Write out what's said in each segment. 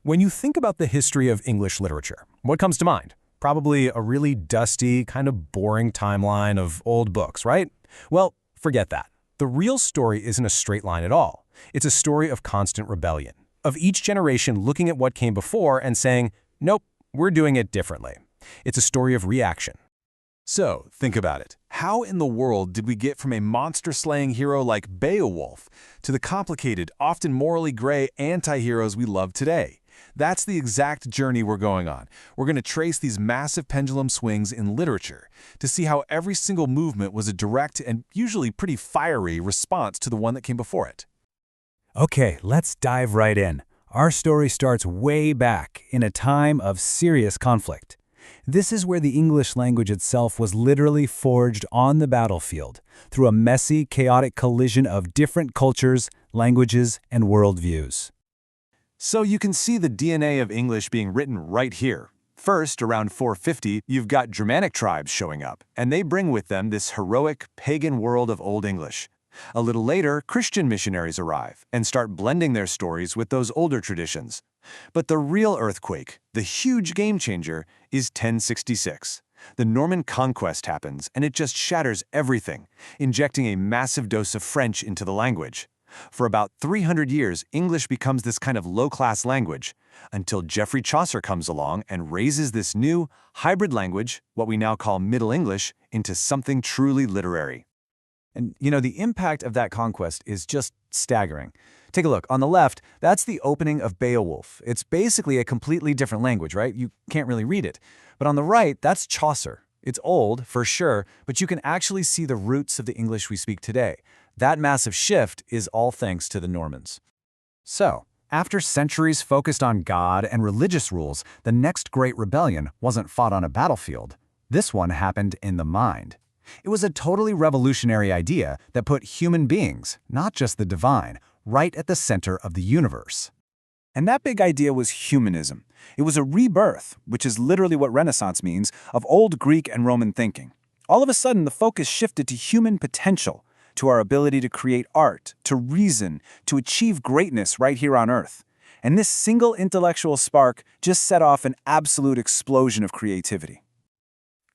When you think about the history of English literature, what comes to mind? Probably a really dusty, kind of boring timeline of old books, right? Well, forget that. The real story isn't a straight line at all. It's a story of constant rebellion, of each generation looking at what came before and saying, nope, we're doing it differently. It's a story of reaction. So, think about it. How in the world did we get from a monster-slaying hero like Beowulf to the complicated, often morally gray anti-heroes we love today? That's the exact journey we're going on. We're going to trace these massive pendulum swings in literature to see how every single movement was a direct and usually pretty fiery response to the one that came before it. Okay, let's dive right in. Our story starts way back in a time of serious conflict. This is where the English language itself was literally forged on the battlefield through a messy, chaotic collision of different cultures, languages, and worldviews. So you can see the DNA of English being written right here. First, around 450, you've got Germanic tribes showing up, and they bring with them this heroic, pagan world of Old English. A little later, Christian missionaries arrive and start blending their stories with those older traditions. But the real earthquake, the huge game changer, is 1066. The Norman conquest happens, and it just shatters everything, injecting a massive dose of French into the language. For about 300 years, English becomes this kind of low-class language, until Geoffrey Chaucer comes along and raises this new, hybrid language, what we now call Middle English, into something truly literary. And, the impact of that conquest is just staggering. Take a look. On the left, that's the opening of Beowulf. It's basically a completely different language, right? You can't really read it. But on the right, that's Chaucer. It's old, for sure, but you can actually see the roots of the English we speak today. That massive shift is all thanks to the Normans. So, after centuries focused on God and religious rules, the next great rebellion wasn't fought on a battlefield. This one happened in the mind. It was a totally revolutionary idea that put human beings, not just the divine, right at the center of the universe. And that big idea was humanism. It was a rebirth, which is literally what Renaissance means, of old Greek and Roman thinking. All of a sudden, the focus shifted to human potential, to our ability to create art, to reason, to achieve greatness right here on Earth. And this single intellectual spark just set off an absolute explosion of creativity.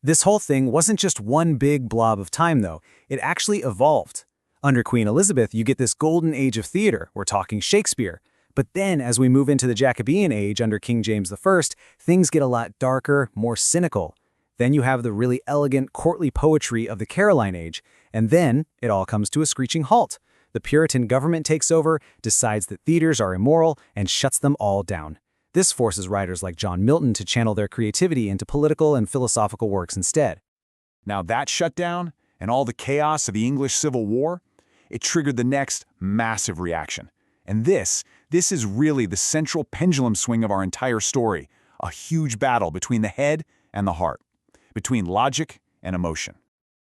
This whole thing wasn't just one big blob of time, though. It actually evolved. Under Queen Elizabeth, you get this golden age of theater. We're talking Shakespeare. But then, as we move into the Jacobean age under King James I, things get a lot darker, more cynical. Then you have the really elegant, courtly poetry of the Caroline Age, and then it all comes to a screeching halt. The Puritan government takes over, decides that theaters are immoral, and shuts them all down. This forces writers like John Milton to channel their creativity into political and philosophical works instead. Now that shutdown, and all the chaos of the English Civil War, it triggered the next massive reaction. And this is really the central pendulum swing of our entire story, a huge battle between the head and the heart, between logic and emotion.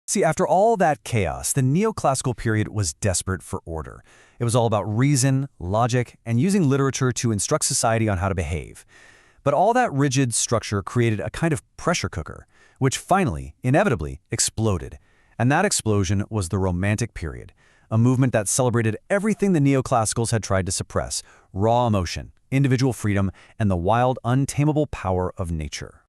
See, after all that chaos, the Neoclassical period was desperate for order. It was all about reason, logic, and using literature to instruct society on how to behave. But all that rigid structure created a kind of pressure cooker, which finally, inevitably, exploded. And that explosion was the Romantic period, a movement that celebrated everything the Neoclassicals had tried to suppress: raw emotion, individual freedom, and the wild, untamable power of nature.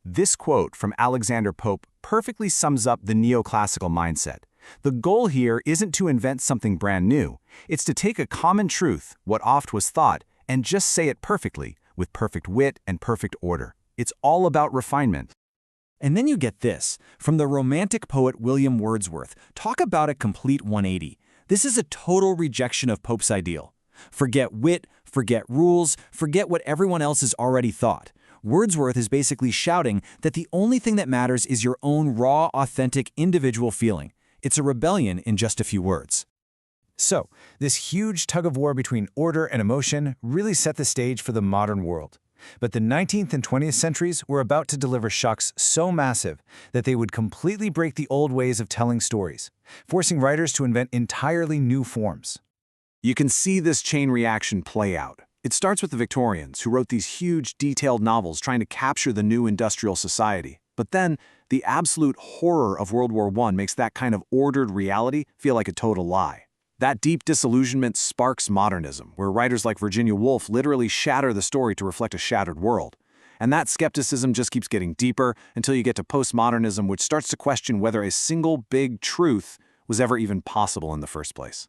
This quote from Alexander Pope perfectly sums up the neoclassical mindset. The goal here isn't to invent something brand new. It's to take a common truth, what oft was thought, and just say it perfectly, with perfect wit and perfect order. It's all about refinement. And then you get this, from the Romantic poet William Wordsworth. Talk about a complete 180. This is a total rejection of Pope's ideal. Forget wit, forget rules, forget what everyone else has already thought. Wordsworth is basically shouting that the only thing that matters is your own raw, authentic, individual feeling. It's a rebellion in just a few words. So, this huge tug-of-war between order and emotion really set the stage for the modern world. But the 19th and 20th centuries were about to deliver shocks so massive that they would completely break the old ways of telling stories, forcing writers to invent entirely new forms. You can see this chain reaction play out. It starts with the Victorians, who wrote these huge, detailed novels trying to capture the new industrial society. But then, the absolute horror of World War I makes that kind of ordered reality feel like a total lie. That deep disillusionment sparks modernism, where writers like Virginia Woolf literally shatter the story to reflect a shattered world. And that skepticism just keeps getting deeper until you get to postmodernism, which starts to question whether a single big truth was ever even possible in the first place.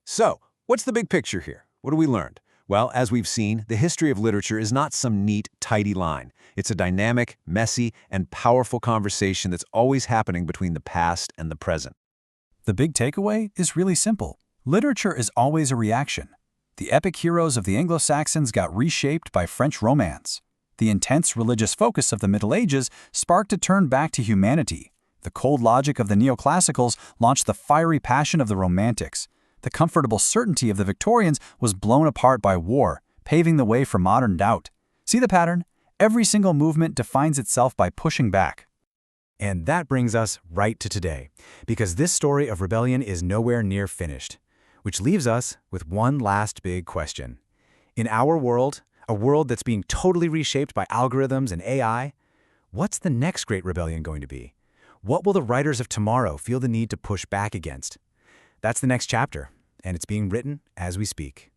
So, what's the big picture here? What have we learned? Well, as we've seen, the history of literature is not some neat, tidy line. It's a dynamic, messy, and powerful conversation that's always happening between the past and the present. The big takeaway is really simple. Literature is always a reaction. The epic heroes of the Anglo-Saxons got reshaped by French romance. The intense religious focus of the Middle Ages sparked a turn back to humanity. The cold logic of the Neoclassicals launched the fiery passion of the Romantics. The comfortable certainty of the Victorians was blown apart by war, paving the way for modern doubt. See the pattern? Every single movement defines itself by pushing back. And that brings us right to today, because this story of rebellion is nowhere near finished. Which leaves us with one last big question. In our world, a world that's being totally reshaped by algorithms and AI, what's the next great rebellion going to be? What will the writers of tomorrow feel the need to push back against? That's the next chapter, and it's being written as we speak.